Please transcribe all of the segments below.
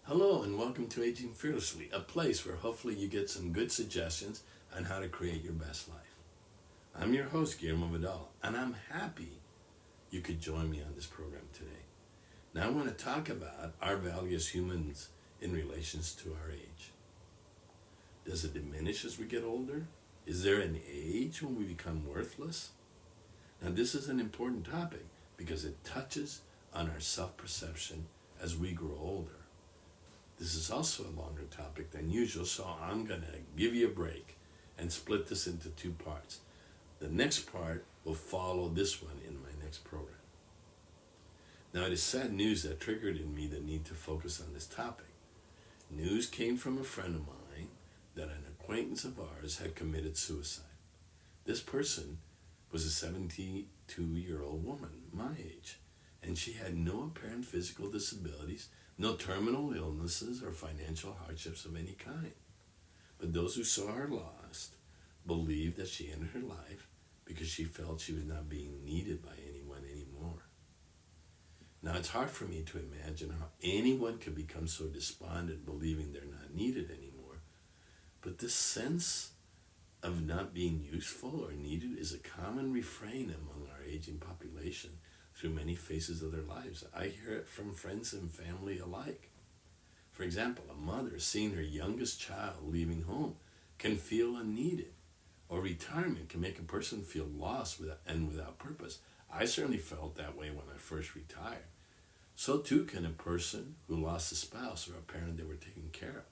Hello and welcome to Aging Fearlessly, a place where hopefully you get some good suggestions on how to create your best life. I'm your host, Guillermo Vidal, and I'm happy you could join me on this program today. Now I want to talk about our value as humans in relations to our age. Does it diminish as we get older? Is there an age when we become worthless? Now this is an important topic because it touches on our self-perception as we grow older. This is also a longer topic than usual, so I'm going to give you a break and split this into two parts. The next part will follow this one in my next program. Now, it is sad news that triggered in me the need to focus on this topic. News came from a friend of mine that an acquaintance of ours had committed suicide. This person was a 72-year-old woman, my age, and she had no apparent physical disabilities, no terminal illnesses or financial hardships of any kind. But those who saw her lost believed that she ended her life because she felt she was not being needed by anyone anymore. Now, it's hard for me to imagine how anyone could become so despondent believing they're not needed anymore. But this sense of not being useful or needed is a common refrain among our aging population through many phases of their lives. I hear it from friends and family alike. For example, a mother seeing her youngest child leaving home can feel unneeded, or retirement can make a person feel lost and without purpose. I certainly felt that way when I first retired. So too can a person who lost a spouse or a parent they were taking care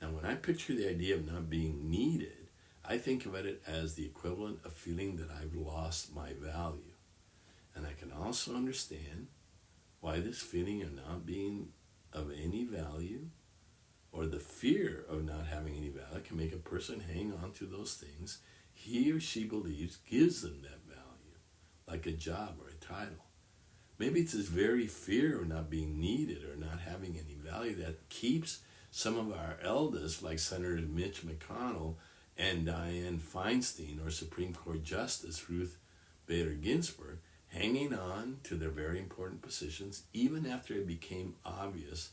of. Now, when I picture the idea of not being needed, I think about it as the equivalent of feeling that I've lost my value. And I can also understand why this feeling of not being of any value or the fear of not having any value can make a person hang on to those things he or she believes gives them that value, like a job or a title. Maybe it's this very fear of not being needed or not having any value that keeps some of our eldest, like Senator Mitch McConnell and Dianne Feinstein, or Supreme Court Justice Ruth Bader Ginsburg, hanging on to their very important positions even after it became obvious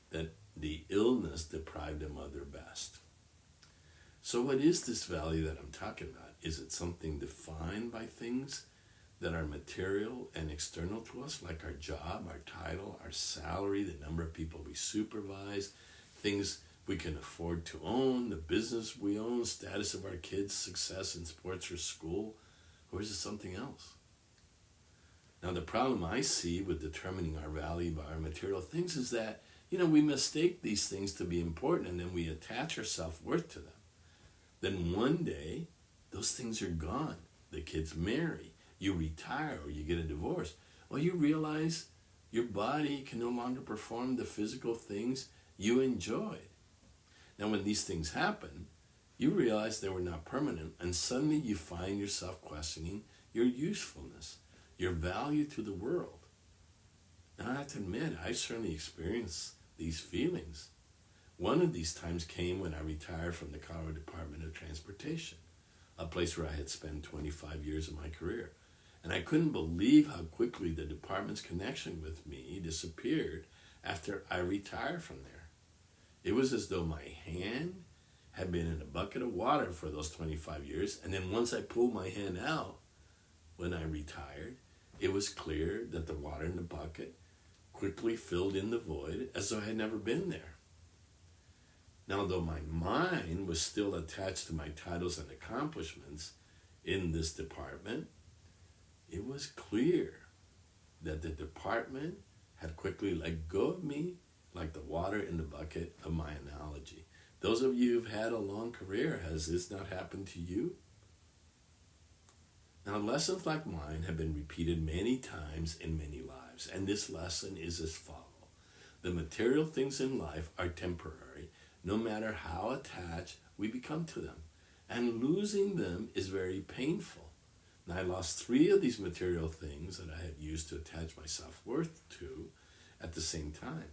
that the illness deprived them of their best. So what is this value that I'm talking about? Is it something defined by things that are material and external to us, like our job, our title, our salary, the number of people we supervise, things we can afford to own, the business we own, status of our kids, success in sports or school, or is it something else? Now, the problem I see with determining our value by our material things is that, we mistake these things to be important and then we attach our self-worth to them. Then one day, those things are gone. The kids marry, you retire, or you get a divorce. Well, you realize your body can no longer perform the physical things you enjoyed. Now, when these things happen, you realize they were not permanent, and suddenly you find yourself questioning your usefulness, your value to the world. Now, I have to admit, I certainly experienced these feelings. One of these times came when I retired from the Colorado Department of Transportation, a place where I had spent 25 years of my career. And I couldn't believe how quickly the department's connection with me disappeared after I retired from there. It was as though my hand had been in a bucket of water for those 25 years, and then once I pulled my hand out when I retired, it was clear that the water in the bucket quickly filled in the void as though I had never been there. Now, though my mind was still attached to my titles and accomplishments in this department, it was clear that the department had quickly let go of me like the water in the bucket of my analogy. Those of you who've had a long career, has this not happened to you? Now, lessons like mine have been repeated many times in many lives, and this lesson is as follows. The material things in life are temporary, no matter how attached we become to them, and losing them is very painful. Now, I lost 3 of these material things that I had used to attach my self-worth to at the same time.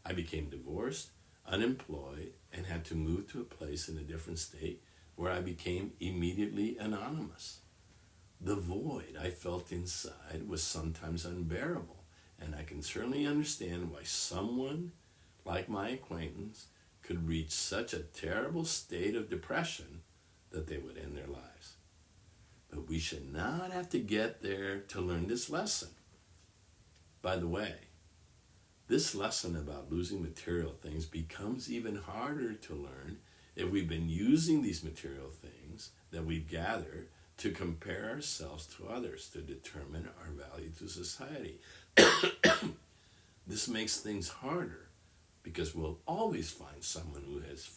I became divorced, unemployed, and had to move to a place in a different state where I became immediately anonymous. The void I felt inside was sometimes unbearable, And I can certainly understand why someone like my acquaintance could reach such a terrible state of depression that they would end their lives. But we should not have to get there to learn this lesson. By the way, this lesson about losing material things becomes even harder to learn if we've been using these material things that we've gathered to compare ourselves to others to determine our value to society. This makes things harder because we'll always find someone who has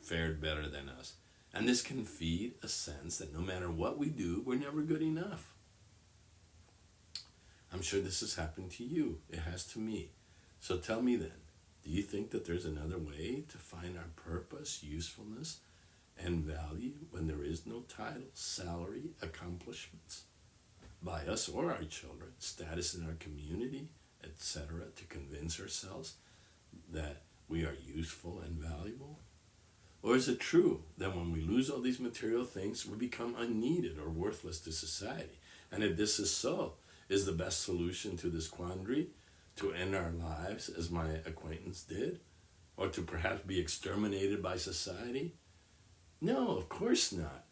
fared better than us. And this can feed a sense that no matter what we do, we're never good enough. I'm sure this has happened to you. It has to me. So tell me then, do you think that there's another way to find our purpose, usefulness, and value when there is no title, salary, accomplishments by us or our children, status in our community, etc., to convince ourselves that we are useful and valuable? Or is it true that when we lose all these material things, we become unneeded or worthless to society? And if this is so, is the best solution to this quandary to end our lives as my acquaintance did? Or to perhaps be exterminated by society? No, of course not.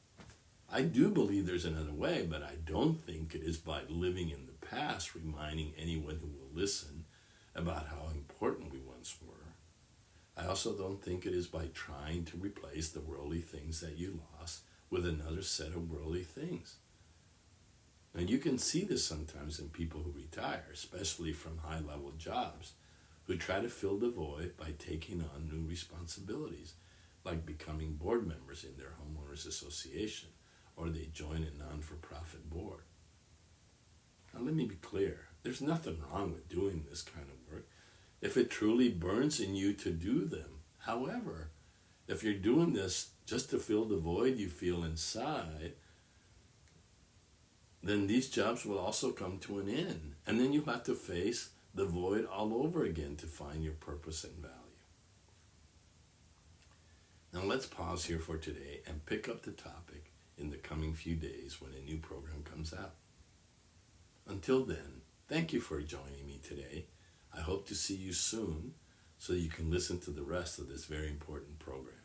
I do believe there's another way, but I don't think it is by living in the past, reminding anyone who will listen about how important we once were. I also don't think it is by trying to replace the worldly things that you lost with another set of worldly things. And you can see this sometimes in people who retire, especially from high-level jobs, who try to fill the void by taking on new responsibilities, like becoming board members in their homeowners association, or they join a non-for-profit board. Now let me be clear, there's nothing wrong with doing this kind of work if it truly burns in you to do them. However, if you're doing this just to fill the void you feel inside, then these jobs will also come to an end. And then you have to face the void all over again to find your purpose and value. Now let's pause here for today and pick up the topic in the coming few days when a new program comes out. Until then, thank you for joining me today. I hope to see you soon so you can listen to the rest of this very important program.